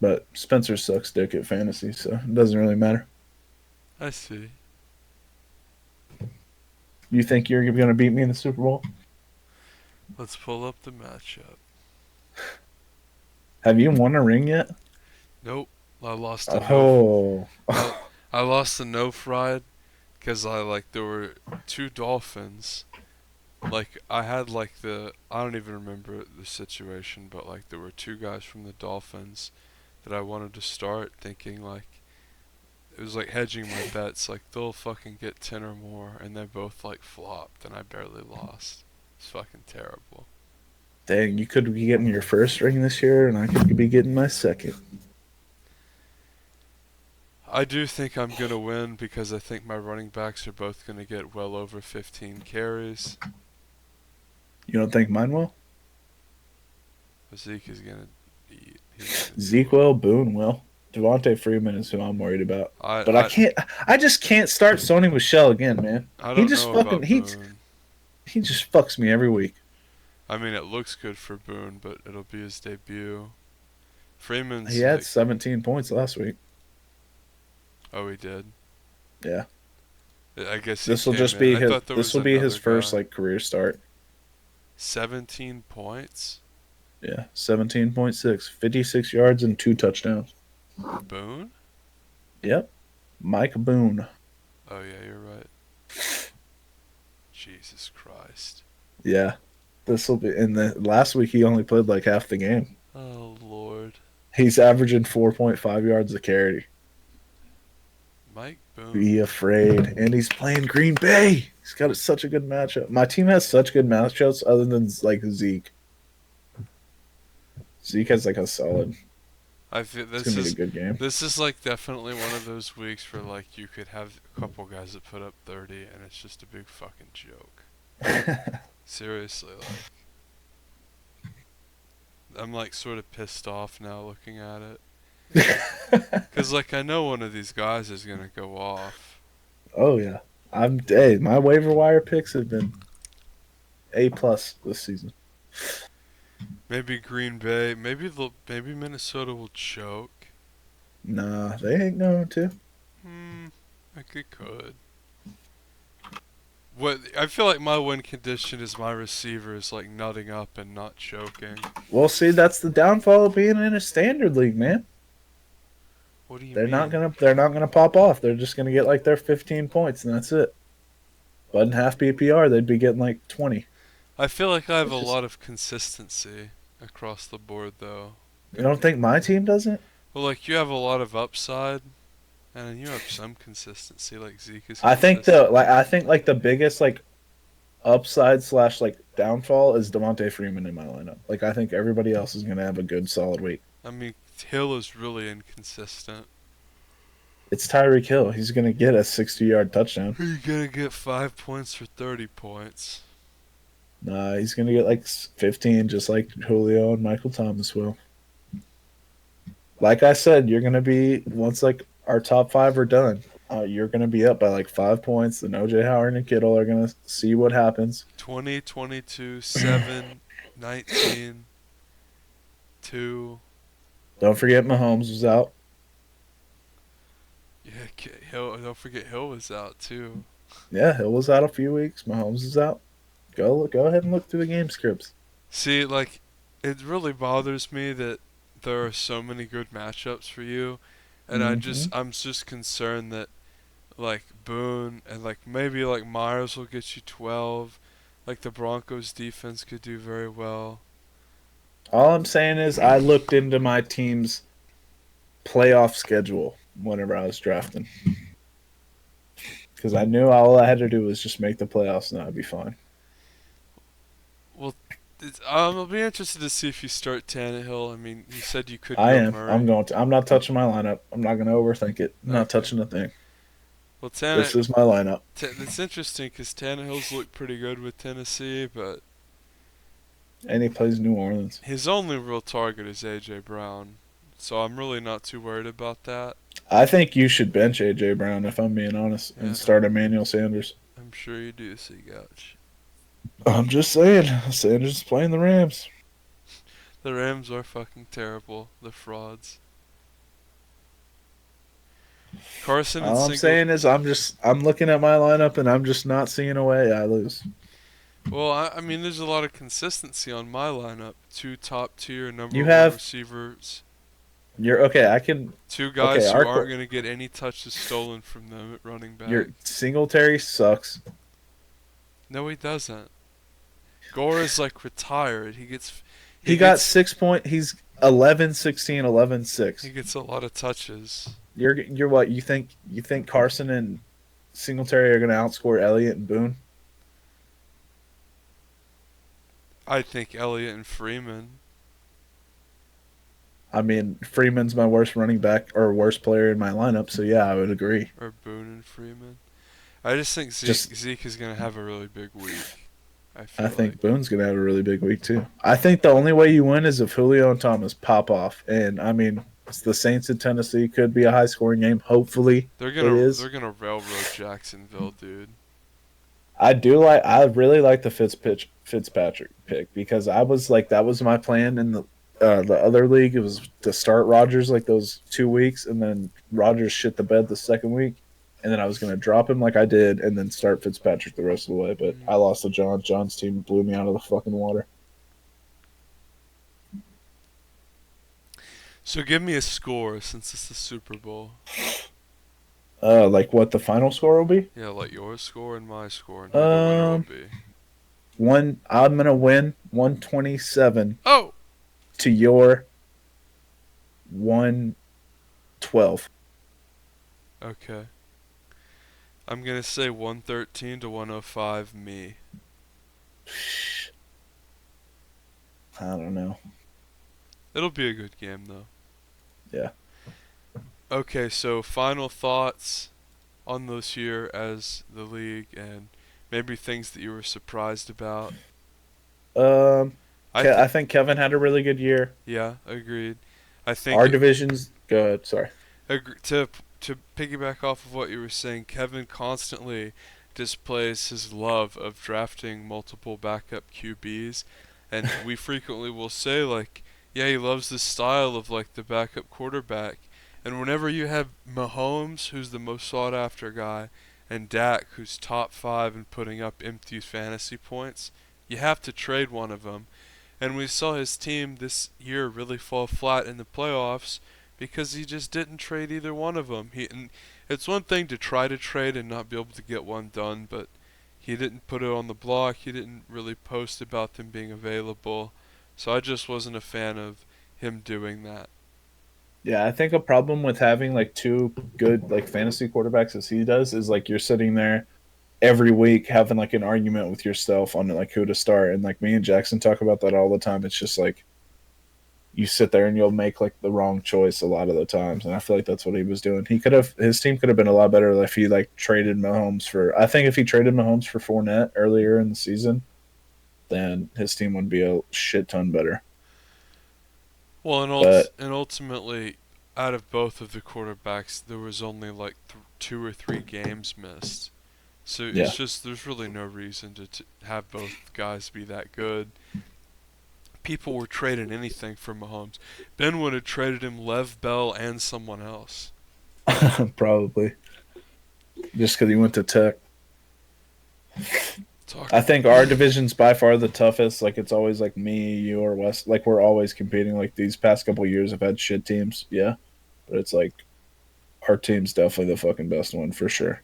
Speaker 2: But Spencer sucks dick at fantasy, so it doesn't really matter.
Speaker 1: I see.
Speaker 2: You think you're going to beat me in the Super Bowl?
Speaker 1: Let's pull up the matchup.
Speaker 2: Have you won a ring yet?
Speaker 1: Nope. I lost a no.
Speaker 2: Oh.
Speaker 1: I lost the no fried because there were 2 Dolphins. Like I had I don't even remember the situation, but like there were 2 guys from the Dolphins that I wanted to start, thinking like it was like hedging my bets. Like they'll fucking get 10 or more, and they both like flopped, and I barely lost. It's fucking terrible.
Speaker 2: Dang, you could be getting your first ring this year, and I could be getting my second.
Speaker 1: I do think I'm gonna win because I think my running backs are both gonna get well over 15 carries.
Speaker 2: You don't think mine will?
Speaker 1: Zeke is gonna eat. He's gonna
Speaker 2: Zeke
Speaker 1: do it.
Speaker 2: will, Boone will. Devontae Freeman is who I'm worried about.
Speaker 1: I
Speaker 2: But I
Speaker 1: I
Speaker 2: can't. I just can't start Sony Michelle again, man.
Speaker 1: I
Speaker 2: He
Speaker 1: don't
Speaker 2: just
Speaker 1: know
Speaker 2: fucking
Speaker 1: about Boone.
Speaker 2: he just fucks me every week.
Speaker 1: I mean, it looks good for Boone, but it'll be his debut.
Speaker 2: He
Speaker 1: Freeman's
Speaker 2: had
Speaker 1: like,
Speaker 2: 17 points last week.
Speaker 1: oh, he did.
Speaker 2: Yeah,
Speaker 1: I guess he
Speaker 2: this will
Speaker 1: came
Speaker 2: just
Speaker 1: in.
Speaker 2: be
Speaker 1: I
Speaker 2: his.
Speaker 1: thought there
Speaker 2: This
Speaker 1: was
Speaker 2: will be his
Speaker 1: another
Speaker 2: first
Speaker 1: guy.
Speaker 2: like career start.
Speaker 1: 17 points.
Speaker 2: Yeah, 17.6, 56 yards and 2 touchdowns.
Speaker 1: Boone?
Speaker 2: Yep, Mike Boone.
Speaker 1: Oh yeah, you're right. Jesus Christ.
Speaker 2: Yeah, this will be. In the last week, he only played like half the game.
Speaker 1: Oh Lord.
Speaker 2: He's averaging 4.5 yards a carry.
Speaker 1: Mike Boone.
Speaker 2: Be afraid, and he's playing Green Bay. He's got such a good matchup. My team has such good matchups, other than like Zeke. Zeke has like a solid.
Speaker 1: I feel
Speaker 2: It's gonna be a good game.
Speaker 1: this is like definitely one of those weeks where like you could have a couple guys that put up 30 and it's just a big fucking joke. Seriously, like I'm like sort of pissed off now looking at it. Cuz like I know one of these guys is going to go off.
Speaker 2: Oh yeah, hey, my waiver wire picks have been A+ this season.
Speaker 1: Maybe Green Bay, maybe Minnesota will choke.
Speaker 2: Nah, they ain't going to.
Speaker 1: Like it could. What I feel like my win condition is my receivers like nutting up and not choking.
Speaker 2: Well, see, that's the downfall of being in a standard league, man.
Speaker 1: What do you
Speaker 2: They're not
Speaker 1: mean?
Speaker 2: gonna pop off. They're just gonna get like their 15 points, and that's it. But in half PPR, they'd be getting like 20.
Speaker 1: I feel like I have a
Speaker 2: It's just,
Speaker 1: lot of consistency across the board though.
Speaker 2: you don't think my team doesn't?
Speaker 1: Well, like you have a lot of upside and then you have some consistency like Zeke is
Speaker 2: I think
Speaker 1: consistent.
Speaker 2: the biggest like upside slash like downfall is Devontae Freeman in my lineup. Like I think everybody else is gonna have a good solid week.
Speaker 1: I mean, Hill is really inconsistent.
Speaker 2: It's Tyreek Hill. He's gonna get a 60-yard touchdown.
Speaker 1: Are you gonna get 5 points for 30 points?
Speaker 2: Nah, he's gonna get like 15, just like Julio and Michael Thomas will. Like I said, you're gonna be once like our top five are done. You're gonna be up by like 5 points. Then OJ Howard and Kittle are gonna see what happens.
Speaker 1: 20, 22, 7, 19, 2.
Speaker 2: Don't forget Mahomes was out.
Speaker 1: Yeah, Hill. Don't forget Hill was out too.
Speaker 2: Yeah, Hill was out a few weeks. Mahomes is out. Go ahead and look through the game scripts.
Speaker 1: See, like, it really bothers me that there are so many good matchups for you, and
Speaker 2: Hmm.
Speaker 1: I'm just concerned that like Boone and like maybe like Myers will get you 12. Like the Broncos defense could do very well.
Speaker 2: All I'm saying is I looked into my team's playoff schedule whenever I was drafting because I knew all I had to do was just make the playoffs and I'd be fine.
Speaker 1: Well, I'll be interested to see if you start Tannehill. I mean, you said you could
Speaker 2: I
Speaker 1: go
Speaker 2: am. I'm
Speaker 1: Murray.
Speaker 2: going to. I'm not touching my lineup. I'm not going to overthink it. I'm not
Speaker 1: Okay.
Speaker 2: touching a thing.
Speaker 1: Well,
Speaker 2: This is my lineup.
Speaker 1: It's interesting because Tannehill's looked pretty good with Tennessee, but
Speaker 2: And he plays New Orleans.
Speaker 1: his only real target is AJ Brown. So I'm really not too worried about that.
Speaker 2: I think you should bench AJ Brown if I'm being honest and
Speaker 1: Yeah,
Speaker 2: start Emmanuel Sanders.
Speaker 1: I'm sure you do, Cgauch.
Speaker 2: I'm just saying, Sanders is playing the Rams.
Speaker 1: The Rams are fucking terrible. They're frauds. Carson and
Speaker 2: All I'm
Speaker 1: Single.
Speaker 2: saying is I'm looking at my lineup and I'm just not seeing a way I lose.
Speaker 1: Well, I mean, there's a lot of consistency on my lineup. Two top tier number
Speaker 2: You
Speaker 1: one
Speaker 2: have
Speaker 1: receivers.
Speaker 2: you're okay. I can
Speaker 1: Two
Speaker 2: okay.
Speaker 1: guys who aren't going to get any touches stolen from them at running back.
Speaker 2: Your Singletary sucks.
Speaker 1: No, he doesn't. Gore is like retired.
Speaker 2: He
Speaker 1: He
Speaker 2: got
Speaker 1: gets
Speaker 2: 6 point. He's 11, 16, 11,
Speaker 1: He
Speaker 2: 6.
Speaker 1: gets a lot of touches.
Speaker 2: You're what you think Carson and Singletary are going to outscore Elliott and Boone?
Speaker 1: I think Elliott and Freeman
Speaker 2: I mean, Freeman's my worst running back or worst player in my lineup, so yeah, I would agree.
Speaker 1: or Boone and Freeman. I just think
Speaker 2: Just
Speaker 1: Zeke is gonna have a really big week. I
Speaker 2: I
Speaker 1: feel like
Speaker 2: think Boone's going to have a really big week too. I think the only way you win is if Julio and Thomas pop off, and I mean, it's the Saints in Tennessee could be a high scoring game. Hopefully, it
Speaker 1: they're
Speaker 2: is.
Speaker 1: gonna railroad Jacksonville, dude.
Speaker 2: I really like the Fitzpatrick pick because I was like that was my plan in the other league. It was to start Rogers like those 2 weeks, and then Rogers shit the bed the second week, and then I was gonna drop him like I did, and then start Fitzpatrick the rest of the way. But
Speaker 1: Mm.
Speaker 2: I lost to John. John's team blew me out of the fucking water.
Speaker 1: So give me a score since it's the Super Bowl.
Speaker 2: Like what the final score will be?
Speaker 1: Yeah, like your score and my score and who the winner will
Speaker 2: Um,
Speaker 1: be.
Speaker 2: one. I'm gonna win 127
Speaker 1: Oh,
Speaker 2: to your 112.
Speaker 1: okay. I'm gonna say 113 to 105 me.
Speaker 2: I don't know.
Speaker 1: It'll be a good game though.
Speaker 2: Yeah.
Speaker 1: Okay, so final thoughts on this year as the league and maybe things that you were surprised about.
Speaker 2: Um,
Speaker 1: I think
Speaker 2: I think Kevin had a really good year.
Speaker 1: yeah, agreed. I think
Speaker 2: Our division's good. Sorry.
Speaker 1: to piggyback off of what you were saying, Kevin constantly displays his love of drafting multiple backup QBs, and we frequently will say like, yeah, he loves the style of like the backup quarterback. And whenever you have Mahomes, who's the most sought after guy, and Dak, who's top five and putting up empty fantasy points, you have to trade one of them. And we saw his team this year really fall flat in the playoffs because he just didn't trade either one of them. And it's one thing to try to trade and not be able to get one done, but he didn't put it on the block. He didn't really post about them being available. So I just wasn't a fan of him doing that.
Speaker 2: Yeah, I think a problem with having like two good like fantasy quarterbacks as he does is like you're sitting there every week having like an argument with yourself on like who to start, and like me and Jackson talk about that all the time. It's just like you sit there and you'll make like the wrong choice a lot of the times, and I feel like that's what he was doing. His team could have been a lot better if he like traded Mahomes for. I think if he traded Mahomes for Fournette earlier in the season, then his team would be a shit ton better.
Speaker 1: Well,
Speaker 2: But
Speaker 1: and ultimately, out of both of the quarterbacks, there was only like 2 or 3 games missed. So
Speaker 2: yeah,
Speaker 1: it's just there's really no reason to have both guys be that good. People were trading anything for Mahomes. Ben would have traded him Lev Bell and someone else.
Speaker 2: probably just because he went to Tech.
Speaker 1: Talk.
Speaker 2: I think our division's by far the toughest. Like it's always like me, you, or West. Like we're always competing. Like these past couple of years, have had shit teams. Yeah, but it's like our team's definitely the fucking best one for sure.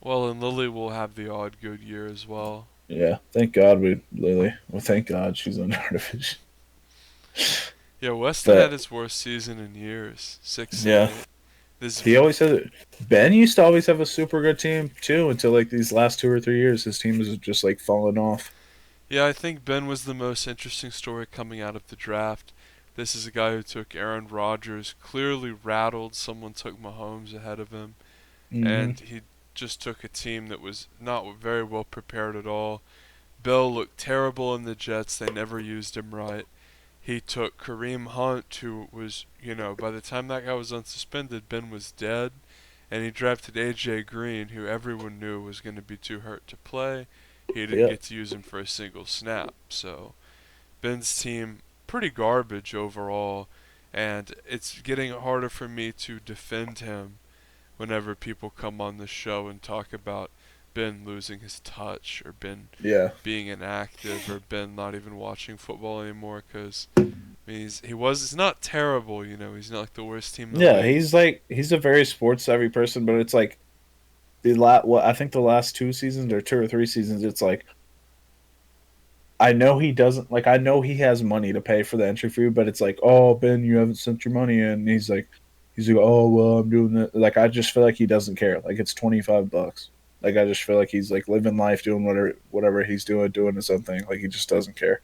Speaker 1: Well, and Lily will have the odd good year as well.
Speaker 2: Yeah, thank God we Lily. Well, thank God she's in our division.
Speaker 1: Yeah, Weston had
Speaker 2: But
Speaker 1: his worst season in years, 6 and
Speaker 2: yeah,
Speaker 1: 8. This,
Speaker 2: he always said it. Ben used to always have a super good team too until like these last 2 or 3 years. His team has just like fallen off.
Speaker 1: yeah, I think Ben was the most interesting story coming out of the draft. This is a guy who took Aaron Rodgers, clearly rattled. Someone took Mahomes ahead of him,
Speaker 2: Hmm.
Speaker 1: and he just took a team that was not very well prepared at all. Bill looked terrible in the Jets. They never used him right. He took Kareem Hunt, who was, by the time that guy was unsuspended, Ben was dead. And he drafted A.J. Green, who everyone knew was going to be too hurt to play. He didn't
Speaker 2: Yep.
Speaker 1: get to use him for a single snap. So Ben's team, pretty garbage overall. And it's getting harder for me to defend him whenever people come on the show and talk about Ben losing his touch or Ben
Speaker 2: Yeah.
Speaker 1: being inactive or Ben not even watching football anymore because I mean, he's not terrible, he's not like the worst team in the
Speaker 2: Yeah.
Speaker 1: league.
Speaker 2: He's a very sports savvy person, but it's like what I think the last 2 seasons or 2 or 3 seasons, it's like I know he doesn't like. I know he has money to pay for the entry fee, but it's like, oh Ben, you haven't sent your money in. And he's like, oh well, I'm doing that. Like I just feel like he doesn't care. Like it's $25. Like I just feel like he's like living life, doing whatever he's doing his own thing. Like he just doesn't care,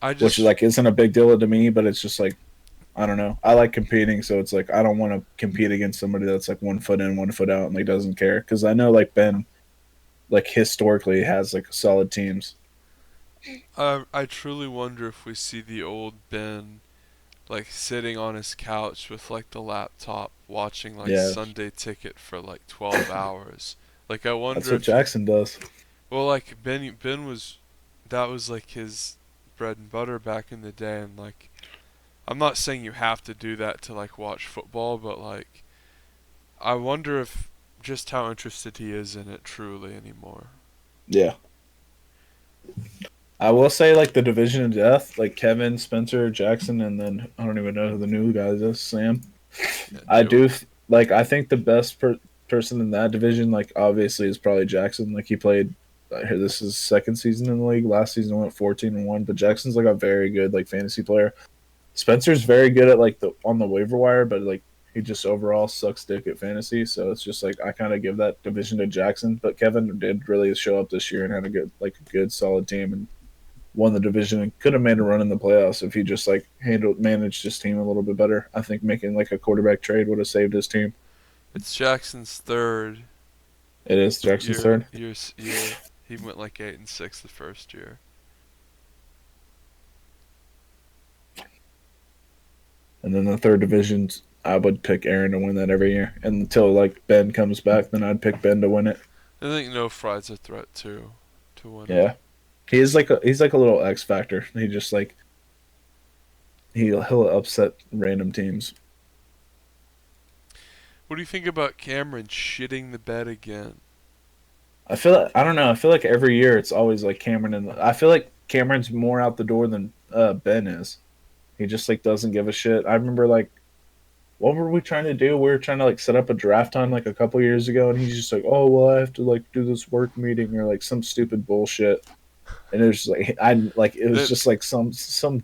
Speaker 1: I
Speaker 2: which
Speaker 1: just
Speaker 2: like isn't a big deal to me. But it's just like I don't know. I like competing, so it's like I don't want to compete against somebody that's like 1 foot in, 1 foot out, and like doesn't care. Because I know like Ben, like historically has like solid teams.
Speaker 1: I truly wonder if we see the old Ben like sitting on his couch with like the laptop watching like
Speaker 2: Yeah,
Speaker 1: Sunday Ticket for like 12 hours. Like I
Speaker 2: that's
Speaker 1: wonder
Speaker 2: what
Speaker 1: if he,
Speaker 2: Jackson does.
Speaker 1: well like Ben was that was like his bread and butter back in the day, and like I'm not saying you have to do that to like watch football, but like I wonder if just how interested he is in it truly anymore.
Speaker 2: Yeah. I will say like the division of death, like Kevin, Spencer, Jackson, and then I don't even know who the new guy is, Sam.
Speaker 1: Yeah,
Speaker 2: I
Speaker 1: do
Speaker 2: do like I think the best person in that division, like obviously, is probably Jackson. Like he played. This is second season in the league. Last season went 14-1, but Jackson's like a very good like fantasy player. Spencer's very good at like the on the waiver wire, but like he just overall sucks dick at fantasy. So it's just like I kind of give that division to Jackson. But Kevin did really show up this year and had a good solid team and won the division and could have made a run in the playoffs if he just like managed his team a little bit better. I think making like a quarterback trade would have saved his team.
Speaker 1: it's Jackson's third
Speaker 2: It is Jackson's
Speaker 1: year
Speaker 2: third,
Speaker 1: year. He went like 8-6 the first year.
Speaker 2: and then the third division, I would pick Aaron to win that every year. And until like Ben comes back, then I'd pick Ben to win it.
Speaker 1: I think No Fry's a threat too to win it.
Speaker 2: Yeah, he's like a little X factor. He just like he'll upset random teams.
Speaker 1: What do you think about Cameron shitting the bed again?
Speaker 2: I feel like, I don't know. I feel like every year it's always like Cameron and I feel like Cameron's more out the door than Ben is. He just like doesn't give a shit. I remember like what were we trying to do? We were trying to like set up a draft time like a couple years ago, and he's just like, "Oh well, I have to like do this work meeting or like some stupid bullshit." And it was just like it was
Speaker 1: Then
Speaker 2: just like some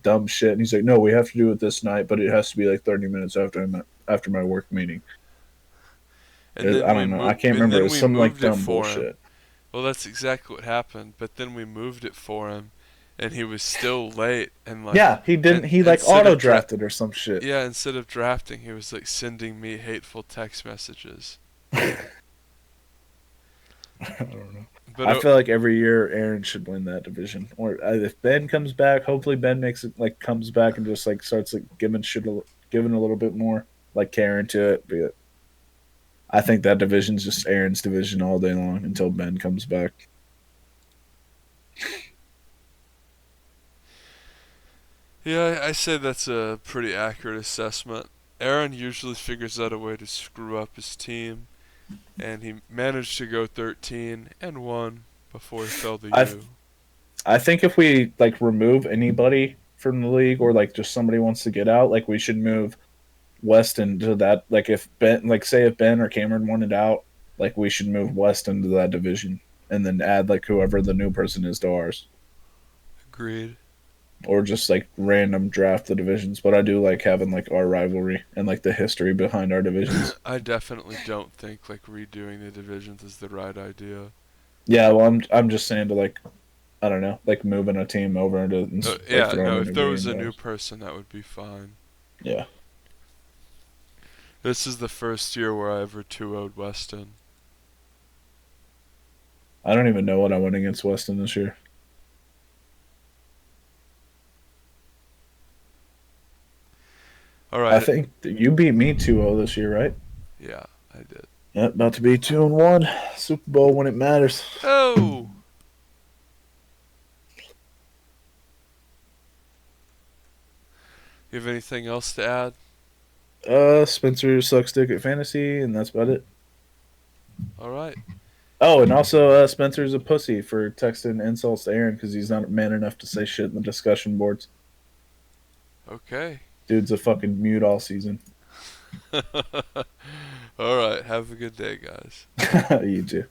Speaker 2: dumb shit. And he's like, "No, we have to do it this night, but it has to be like 30 minutes after my work meeting."
Speaker 1: and then
Speaker 2: I
Speaker 1: we
Speaker 2: don't know. I
Speaker 1: moved
Speaker 2: can't
Speaker 1: and
Speaker 2: remember. It
Speaker 1: then
Speaker 2: was
Speaker 1: we
Speaker 2: some like
Speaker 1: moved it
Speaker 2: dumb
Speaker 1: for him.
Speaker 2: bullshit.
Speaker 1: Well, that's exactly what happened. But then we moved it for him, and he was still late. And like,
Speaker 2: Yeah, he
Speaker 1: and
Speaker 2: didn't. He like
Speaker 1: instead
Speaker 2: auto
Speaker 1: of
Speaker 2: drafted or some shit.
Speaker 1: yeah, instead of drafting, he was like sending me hateful text messages.
Speaker 2: I don't know.
Speaker 1: But
Speaker 2: I feel like every year Aaron should win that division. Or if Ben comes back, hopefully Ben makes it like comes back and just like starts like giving a little bit more like care into it. But I think that division's just Aaron's division all day long until Ben comes back.
Speaker 1: yeah, I say that's a pretty accurate assessment. Aaron usually figures out a way to screw up his team, and he managed to go 13-1 before he fell to
Speaker 2: I
Speaker 1: you.
Speaker 2: I think if we like remove anybody from the league or like just somebody wants to get out, like we should move Weston to that. Like if Ben, like say if Ben or Cameron wanted out, like we should move Weston to that division and then add like whoever the new person is to ours,
Speaker 1: Agreed.
Speaker 2: or just like random draft the divisions. But I do like having like our rivalry and like the history behind our divisions.
Speaker 1: I definitely don't think like redoing the divisions is the right idea.
Speaker 2: Yeah, well, I'm just saying to like I don't know, like moving a team over into like
Speaker 1: Yeah,
Speaker 2: throwing
Speaker 1: no,
Speaker 2: a
Speaker 1: if
Speaker 2: new
Speaker 1: there
Speaker 2: game
Speaker 1: was a
Speaker 2: into
Speaker 1: new
Speaker 2: ours.
Speaker 1: person, that would be fine.
Speaker 2: Yeah,
Speaker 1: This is the first year where I ever 2-0'd Weston.
Speaker 2: I don't even know what I went against Weston this year.
Speaker 1: All
Speaker 2: I
Speaker 1: right.
Speaker 2: think that you beat me 2-0 this year, right?
Speaker 1: Yeah, I did.
Speaker 2: Yep, about to be 2-1. Super Bowl when it matters.
Speaker 1: Oh, you have anything else to add?
Speaker 2: Spencer sucks dick at fantasy, and that's about it.
Speaker 1: All right.
Speaker 2: Oh, and also Spencer's a pussy for texting insults to Aaron because he's not man enough to say shit in the discussion boards.
Speaker 1: Okay.
Speaker 2: Dude's a fucking mute all season.
Speaker 1: All right. Have a good day, guys.
Speaker 2: You too.